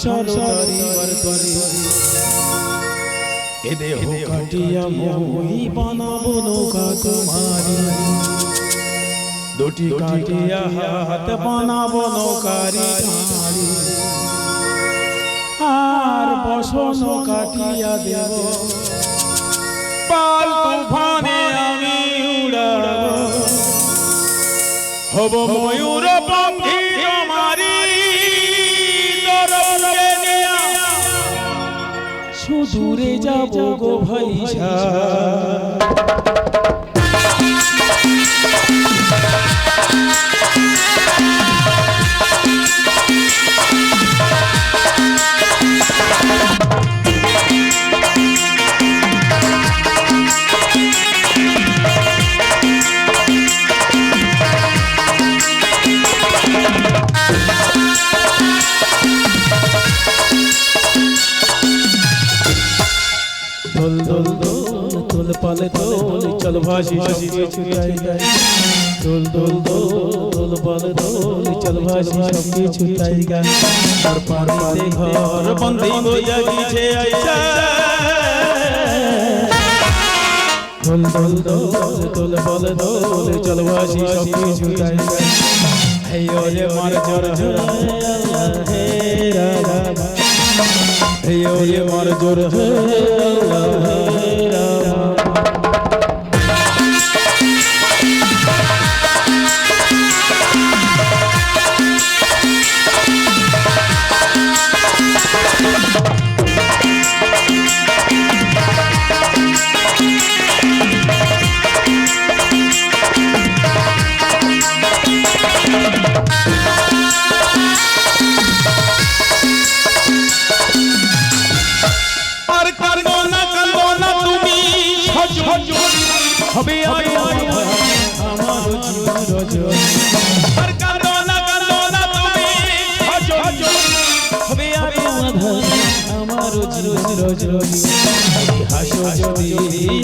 সংসার তারিবার তরে এ দেহ কাটিয়া মই বানাবো নৌকা তোমারি দুটি কাটিয়া হাত বানাবো নৌকারি ধারি আর বসন কাটিয়া দেব পাল তুফানে আমি উড়াবো হব ময়ূর পঙ্খী তোমারি দরজে নিয়া সুদূরে যাব গো ভাইসা দোল দোল দোল দোল পালে দোল চল ভাসি সবকে ছুটাই গায় দোল দোল দোল পালে দোল চল ভাসি সবকে ছুটাই গায় আর পানিতে ঘর বন্দি হইয়া গিয়েছে আইসা দোল দোল দোল দোল পালে দোল চল ভাসি সবকে ছুটাই গায় হে ওরে মার জোর আল্লাহ হে রাধা হে ওরে মার জোর হে আল্লাহ হে রাধা হবে আমার জীবন রজনী আর কাঁদো না তুমি হবে আমার জীবন রজনী হাসো যদি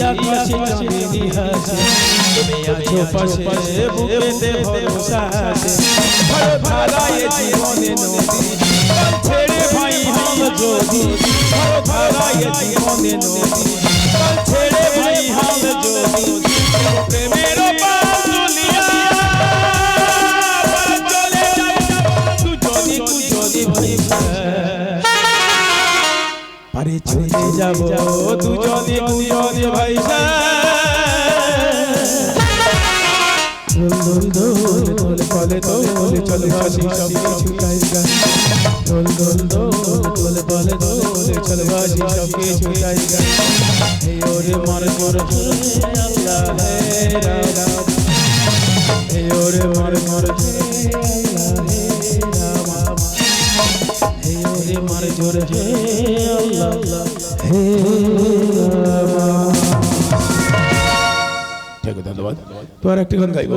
আকাশে চাঁদনি হাসে তুমি আছো পাশে বুকেতে ভরসা আছে ভয় ধারায় জীবনে নদী ছেড়ে ভাই হাম যদি ভয় ধারায় জীবনে নদী ছেড়ে ভাই হাম যদি প্রেমের পাতুলিয়া পর চলে দুজনি ভাই আরে চলে যাব দুজনি ভাই দোল দোল দোল পালে দোল চল ভাসি সবকে ছুটাই গায় দোল দোল দোল পালে দোল চল ভাসি সবকে ছুটাই গায় হে ওরে মার জোর হে আল্লাহ হে রাধা হে ওরে মার জোর হে আল্লাহ হে রামা হে ওরে মার জোর হে আল্লাহ হে রামা ঠিক আছে ধন্যবাদ তো আর একটা গান গাইব